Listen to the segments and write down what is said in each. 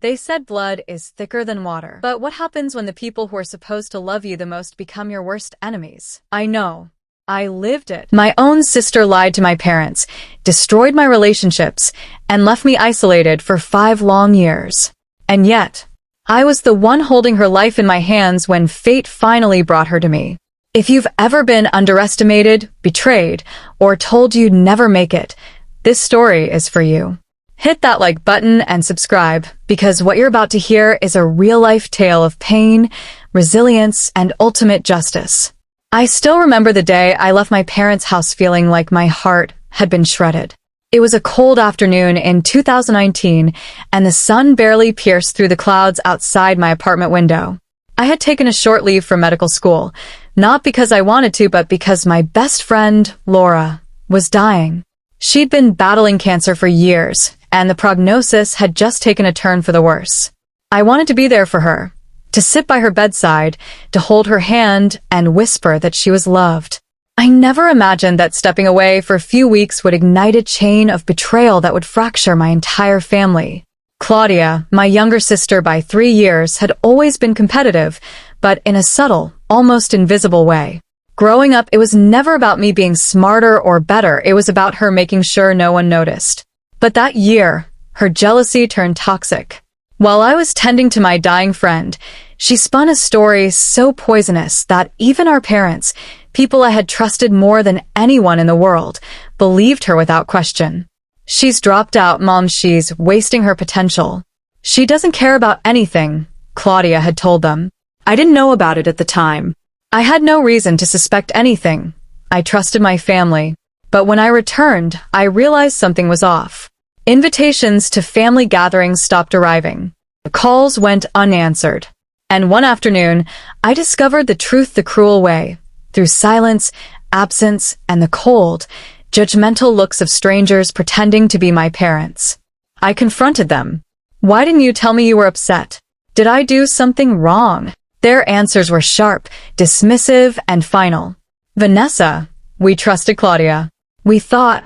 They said blood is thicker than water. But what happens when the people who are supposed to love you the most become your worst enemies? I know. I lived it. My own sister lied to my parents, destroyed my relationships, and left me isolated for 5 long years. And yet, I was the one holding her life in my hands when fate finally brought her to me. If you've ever been underestimated, betrayed, or told you'd never make it, this story is for you. Hit that like button and subscribe, because what you're about to hear is a real-life tale of pain, resilience, and ultimate justice. I still remember the day I left my parents' house feeling like my heart had been shredded. It was a cold afternoon in 2019, and the sun barely pierced through the clouds outside my apartment window. I had taken a short leave from medical school, not because I wanted to, but because my best friend, Laura, was dying. She'd been battling cancer for years, and the prognosis had just taken a turn for the worse. I wanted to be there for her, to sit by her bedside, to hold her hand and whisper that she was loved. I never imagined that stepping away for a few weeks would ignite a chain of betrayal that would fracture my entire family. Claudia, my younger sister by 3 years, had always been competitive, but in a subtle, almost invisible way. Growing up, it was never about me being smarter or better. It was about her making sure no one noticed. But that year, her jealousy turned toxic. While I was tending to my dying friend, she spun a story so poisonous that even our parents, people I had trusted more than anyone in the world, believed her without question. She's dropped out, Mom. She's wasting her potential. She doesn't care about anything, Claudia had told them. I didn't know about it at the time. I had no reason to suspect anything. I trusted my family. But when I returned, I realized something was off. Invitations to family gatherings stopped arriving. The calls went unanswered. And one afternoon, I discovered the truth the cruel way, through silence, absence, and the cold, judgmental looks of strangers pretending to be my parents. I confronted them. Why didn't you tell me you were upset? Did I do something wrong? Their answers were sharp, dismissive, and final. Vanessa, we trusted Claudia. We thought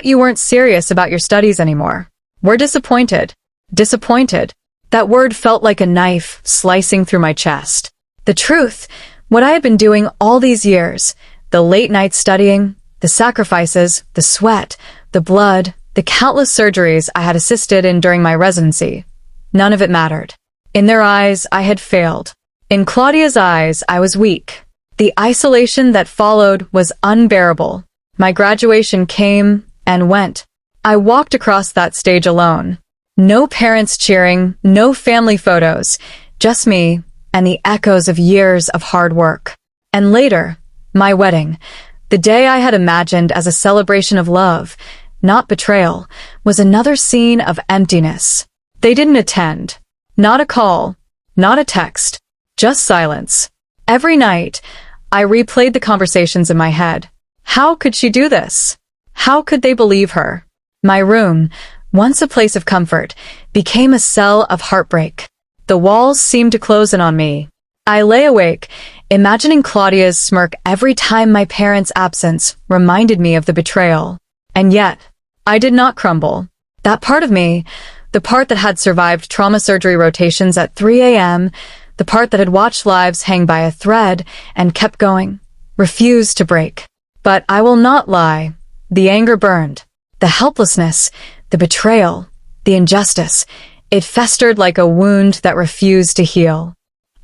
you weren't serious about your studies anymore. We're disappointed. Disappointed. That word felt like a knife slicing through my chest. The truth, what I had been doing all these years, the late nights studying, the sacrifices, the sweat, the blood, the countless surgeries I had assisted in during my residency, none of it mattered. In their eyes, I had failed. In Claudia's eyes, I was weak. The isolation that followed was unbearable. My graduation came and went. I walked across that stage alone. No parents cheering, no family photos, just me and the echoes of years of hard work. And later, my wedding, the day I had imagined as a celebration of love, not betrayal, was another scene of emptiness. They didn't attend. Not a call, not a text, just silence. Every night, I replayed the conversations in my head. How could she do this? How could they believe her? My room, once a place of comfort, became a cell of heartbreak. The walls seemed to close in on me. I lay awake, imagining Claudia's smirk every time my parents' absence reminded me of the betrayal. And yet, I did not crumble. That part of me, the part that had survived trauma surgery rotations at 3 a.m., the part that had watched lives hang by a thread and kept going, refused to break. But I will not lie. The anger burned. The helplessness, the betrayal, the injustice, it festered like a wound that refused to heal.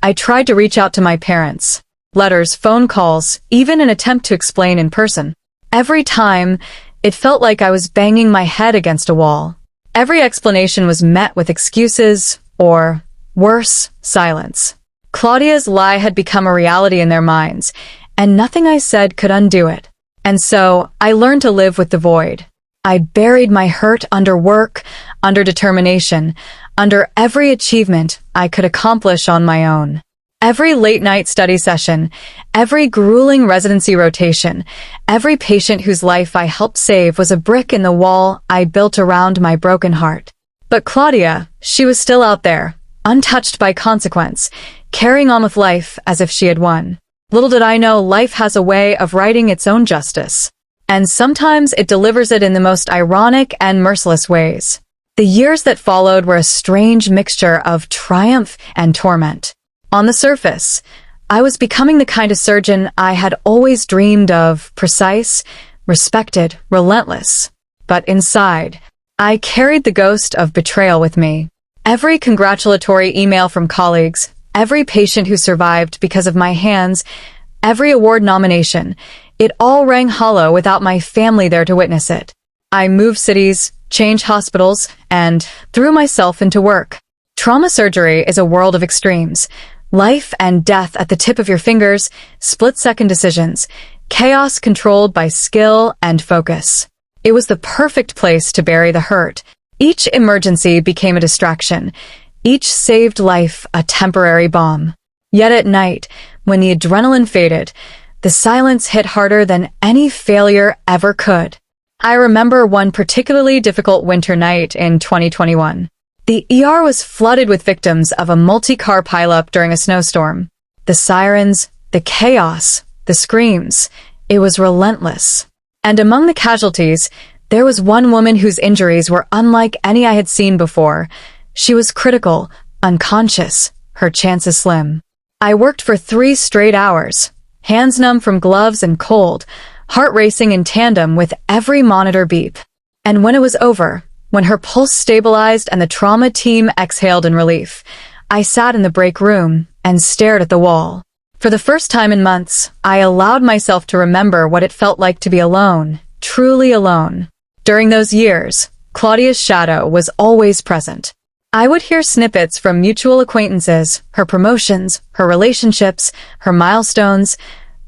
I tried to reach out to my parents. Letters, phone calls, even an attempt to explain in person. Every time, it felt like I was banging my head against a wall. Every explanation was met with excuses, or, worse, silence. Claudia's lie had become a reality in their minds, and nothing I said could undo it. And so, I learned to live with the void. I buried my hurt under work, under determination, under every achievement I could accomplish on my own. Every late-night study session, every grueling residency rotation, every patient whose life I helped save was a brick in the wall I built around my broken heart. But Claudia, she was still out there, untouched by consequence, carrying on with life as if she had won. Little did I know life has a way of writing its own justice. And sometimes it delivers it in the most ironic and merciless ways. The years that followed were a strange mixture of triumph and torment. On the surface, I was becoming the kind of surgeon I had always dreamed of: precise, respected, relentless. But inside, I carried the ghost of betrayal with me. Every congratulatory email from colleagues, every patient who survived because of my hands, every award nomination, it all rang hollow without my family there to witness it. I moved cities, changed hospitals, and threw myself into work. Trauma surgery is a world of extremes. Life and death at the tip of your fingers, split-second decisions, chaos controlled by skill and focus. It was the perfect place to bury the hurt. Each emergency became a distraction. Each saved life a temporary bomb. Yet at night, when the adrenaline faded, the silence hit harder than any failure ever could. I remember one particularly difficult winter night in 2021. The ER was flooded with victims of a multi-car pileup during a snowstorm. The sirens, the chaos, the screams. It was relentless. And among the casualties, there was one woman whose injuries were unlike any I had seen before. She was critical, unconscious, her chances slim. I worked for 3 straight hours, hands numb from gloves and cold, heart racing in tandem with every monitor beep. And when it was over, when her pulse stabilized and the trauma team exhaled in relief, I sat in the break room and stared at the wall. For the first time in months, I allowed myself to remember what it felt like to be alone, truly alone. During those years, Claudia's shadow was always present. I would hear snippets from mutual acquaintances, her promotions, her relationships, her milestones,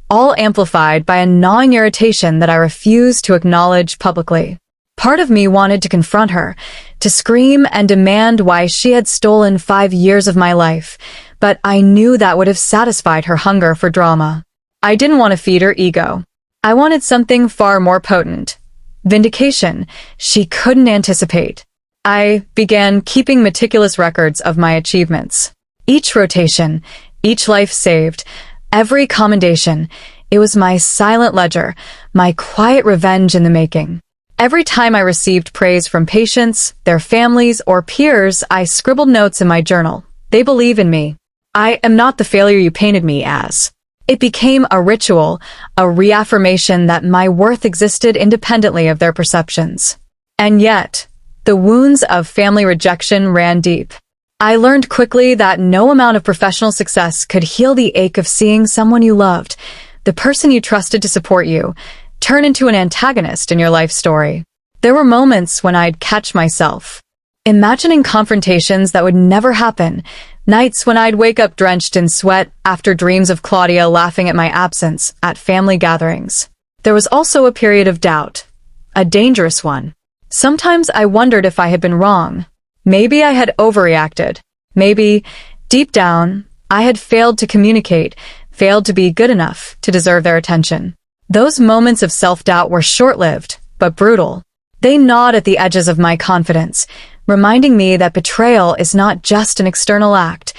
all amplified by a gnawing irritation that I refused to acknowledge publicly. Part of me wanted to confront her, to scream and demand why she had stolen 5 years of my life, but I knew that would have satisfied her hunger for drama. I didn't want to feed her ego. I wanted something far more potent. Vindication she couldn't anticipate. I began keeping meticulous records of my achievements. Each rotation, each life saved, every commendation, it was my silent ledger, my quiet revenge in the making. Every time I received praise from patients, their families, or peers, I scribbled notes in my journal. They believe in me. I am not the failure you painted me as. It became a ritual, a reaffirmation that my worth existed independently of their perceptions. And yet, the wounds of family rejection ran deep. I learned quickly that no amount of professional success could heal the ache of seeing someone you loved, the person you trusted to support you, turn into an antagonist in your life story. There were moments when I'd catch myself imagining confrontations that would never happen, nights when I'd wake up drenched in sweat after dreams of Claudia laughing at my absence at family gatherings. There was also a period of doubt, a dangerous one. Sometimes I wondered if I had been wrong. Maybe I had overreacted. Maybe, deep down, I had failed to communicate, failed to be good enough to deserve their attention. Those moments of self-doubt were short-lived, but brutal. They gnawed at the edges of my confidence, reminding me that betrayal is not just an external act.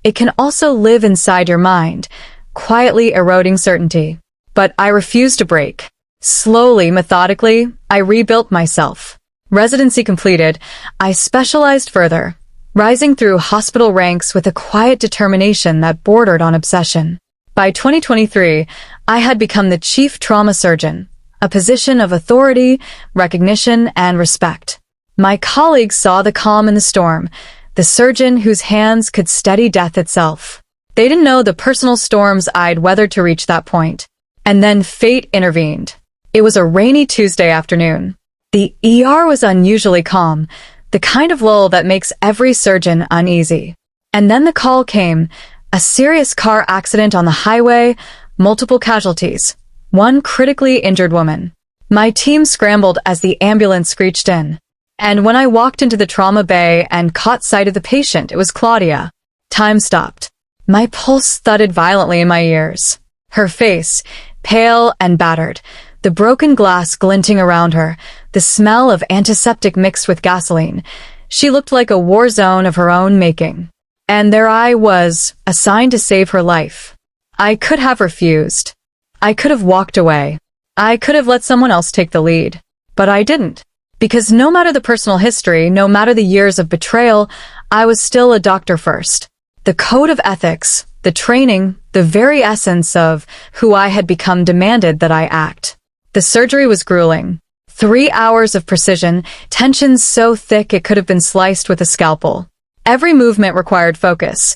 It can also live inside your mind, quietly eroding certainty. But I refused to break. Slowly, methodically, I rebuilt myself. Residency completed, I specialized further, rising through hospital ranks with a quiet determination that bordered on obsession. By 2023, I had become the chief trauma surgeon, a position of authority, recognition, and respect. My colleagues saw the calm in the storm, the surgeon whose hands could steady death itself. They didn't know the personal storms I'd weathered to reach that point. And then fate intervened. It was a rainy Tuesday afternoon. The ER was unusually calm, the kind of lull that makes every surgeon uneasy. And then the call came, a serious car accident on the highway, multiple casualties, one critically injured woman. My team scrambled as the ambulance screeched in. And when I walked into the trauma bay and caught sight of the patient, it was Claudia. Time stopped. My pulse thudded violently in my ears. Her face, pale and battered, the broken glass glinting around her, the smell of antiseptic mixed with gasoline. She looked like a war zone of her own making. And there I was, assigned to save her life. I could have refused. I could have walked away. I could have let someone else take the lead. But I didn't. Because no matter the personal history, no matter the years of betrayal, I was still a doctor first. The code of ethics, the training, the very essence of who I had become demanded that I act. The surgery was grueling. 3 hours of precision, tension so thick it could have been sliced with a scalpel. Every movement required focus.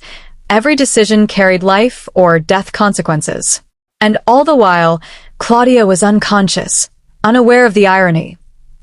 Every decision carried life or death consequences. And all the while, Claudia was unconscious, unaware of the irony,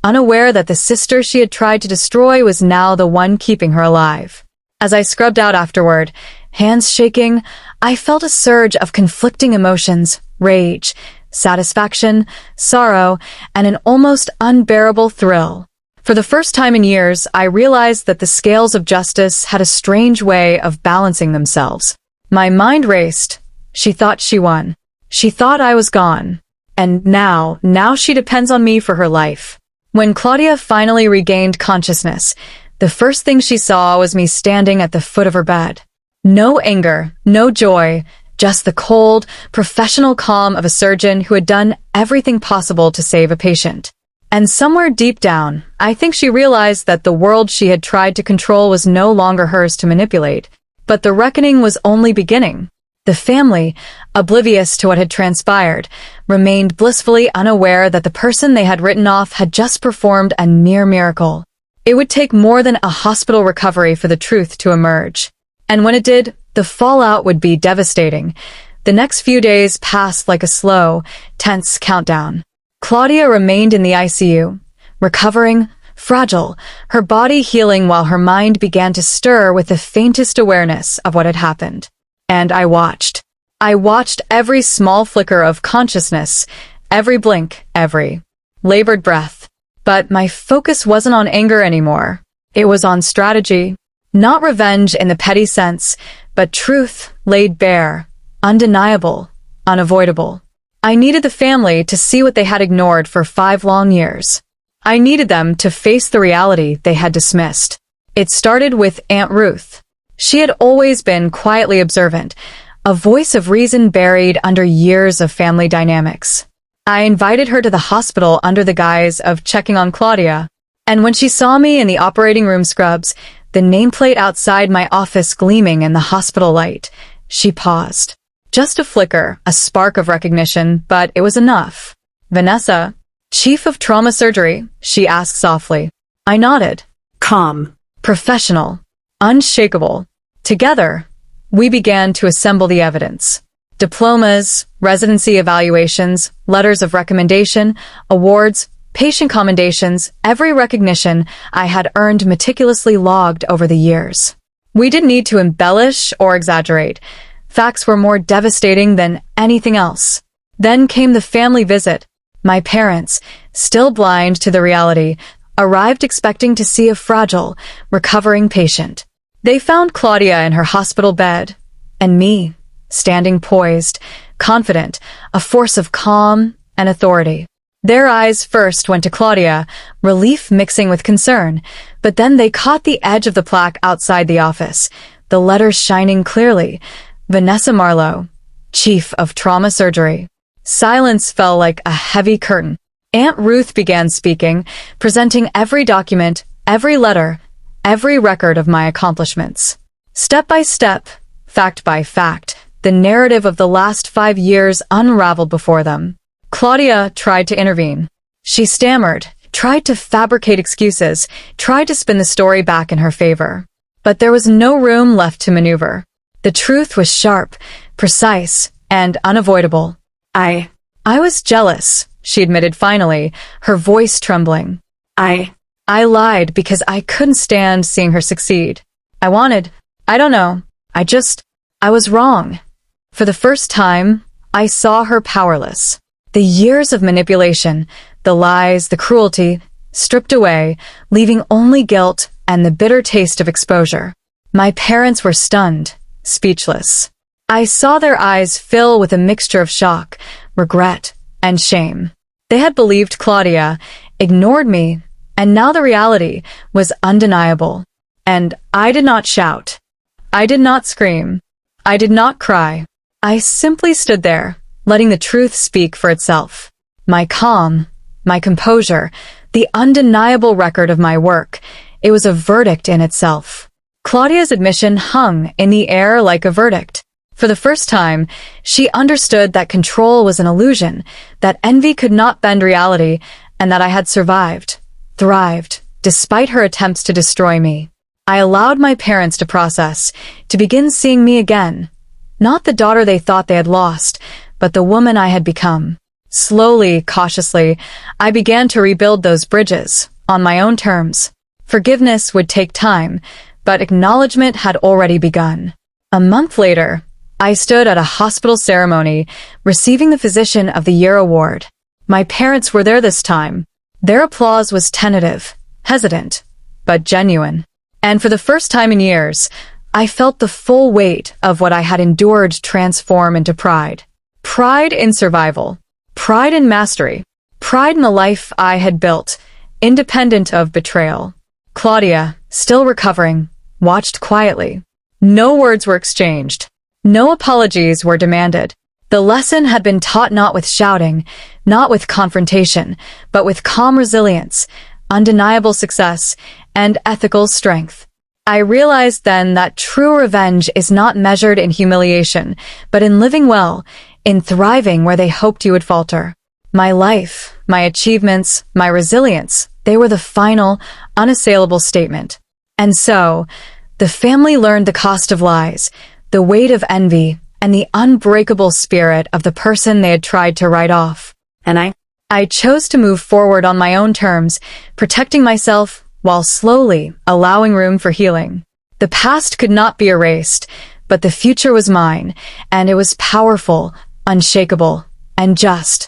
unaware that the sister she had tried to destroy was now the one keeping her alive. As I scrubbed out afterward, hands shaking, I felt a surge of conflicting emotions, rage, satisfaction, sorrow, and an almost unbearable thrill. For the first time in years, I realized that the scales of justice had a strange way of balancing themselves. My mind raced. She thought she won. She thought I was gone. And now she depends on me for her life. When Claudia finally regained consciousness, the first thing she saw was me standing at the foot of her bed. No anger, no joy, just the cold, professional calm of a surgeon who had done everything possible to save a patient. And somewhere deep down, I think she realized that the world she had tried to control was no longer hers to manipulate. But the reckoning was only beginning. The family, oblivious to what had transpired, remained blissfully unaware that the person they had written off had just performed a near miracle. It would take more than a hospital recovery for the truth to emerge. And when it did, the fallout would be devastating. The next few days passed like a slow, tense countdown. Claudia remained in the ICU, recovering, fragile, her body healing while her mind began to stir with the faintest awareness of what had happened. And I watched. I watched every small flicker of consciousness, every blink, every labored breath. But my focus wasn't on anger anymore. It was on strategy. Not revenge in the petty sense, but truth laid bare, undeniable, unavoidable. I needed the family to see what they had ignored for 5 long years. I needed them to face the reality they had dismissed. It started with Aunt Ruth. She had always been quietly observant, a voice of reason buried under years of family dynamics. I invited her to the hospital under the guise of checking on Claudia, and when she saw me in the operating room scrubs, the nameplate outside my office gleaming in the hospital light, she paused. Just a flicker, a spark of recognition, but it was enough. "Vanessa, Chief of Trauma Surgery?" she asked softly. I nodded. Calm, professional, unshakable. Together, we began to assemble the evidence. Diplomas, residency evaluations, letters of recommendation, awards, patient commendations, every recognition I had earned meticulously logged over the years. We didn't need to embellish or exaggerate. Facts were more devastating than anything else. Then came the family visit. My parents, still blind to the reality, arrived expecting to see a fragile, recovering patient. They found Claudia in her hospital bed, and me, standing poised, confident, a force of calm and authority. Their eyes first went to Claudia, relief mixing with concern, but then they caught the edge of the plaque outside the office, the letters shining clearly. Vanessa Marlowe, Chief of Trauma Surgery. Silence fell like a heavy curtain. Aunt Ruth began speaking, presenting every document, every letter, every record of my accomplishments. Step by step, fact by fact, the narrative of the last 5 years unraveled before them. Claudia tried to intervene. She stammered, tried to fabricate excuses, tried to spin the story back in her favor. But there was no room left to maneuver. The truth was sharp, precise, and unavoidable. I was jealous, she admitted finally, her voice trembling. I lied because I couldn't stand seeing her succeed. I was wrong. For the first time, I saw her powerless. The years of manipulation, the lies, the cruelty, stripped away, leaving only guilt and the bitter taste of exposure. My parents were stunned, speechless. I saw their eyes fill with a mixture of shock, regret, and shame. They had believed Claudia, ignored me, and now the reality was undeniable. And I did not shout. I did not scream. I did not cry. I simply stood there, letting the truth speak for itself. My calm, my composure, the undeniable record of my work. It was a verdict in itself. Claudia's admission hung in the air like a verdict. For the first time, she understood that control was an illusion, that envy could not bend reality, and that I had survived, thrived, despite her attempts to destroy me. I allowed my parents to process, to begin seeing me again. Not the daughter they thought they had lost, but the woman I had become. Slowly, cautiously, I began to rebuild those bridges, on my own terms. Forgiveness would take time, but acknowledgement had already begun. A month later, I stood at a hospital ceremony, receiving the Physician of the Year award. My parents were there this time. Their applause was tentative, hesitant, but genuine. And for the first time in years, I felt the full weight of what I had endured transform into pride. Pride in survival. Pride in mastery. Pride in the life I had built, independent of betrayal. Claudia, still recovering, watched quietly. No words were exchanged. No apologies were demanded. The lesson had been taught not with shouting, not with confrontation, but with calm resilience, undeniable success, and ethical strength. I realized then that true revenge is not measured in humiliation, but in living well, in thriving where they hoped you would falter. My life, my achievements, my resilience, they were the final, unassailable statement. And so, the family learned the cost of lies, the weight of envy, and the unbreakable spirit of the person they had tried to write off. And I chose to move forward on my own terms, protecting myself while slowly allowing room for healing. The past could not be erased, but the future was mine, and it was powerful, unshakable, and just.